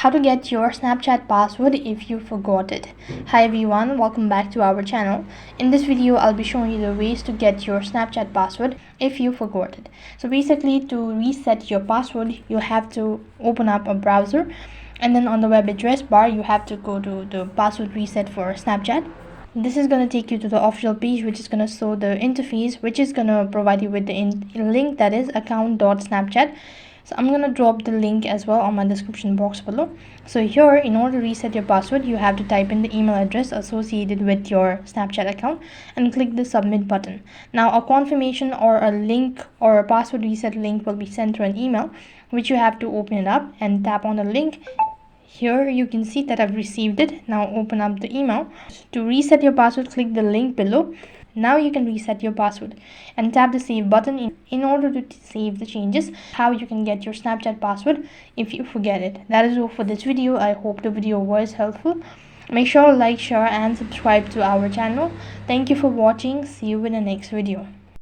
How to get your Snapchat password if you forgot it. Hi everyone, welcome back to our channel. In this video I'll be showing you the ways to get your Snapchat password if you forgot it. So basically, to reset your password you have to open up a browser, and then on the web address bar you have to go to the password reset for Snapchat. This is going to take you to the official page, which is going to show the interface, which is going to provide you with the link, that is account.snapchat. So I'm going to drop the link as well on my description box below. So here, in order to reset your password, you have to type in the email address associated with your Snapchat account and click the submit button. Now a confirmation or a link or a password reset link will be sent to an email, which you have to open it up and tap on the link. Here you can see that I've received it. Now open up the email. To reset your password, click the link below. Now you can reset your password and tap the save button in order to save the changes. How you can get your Snapchat password if you forget it. That is all for this video. I hope the video was helpful. Make sure to like, share and subscribe to our channel. Thank you for watching. See you in the next video.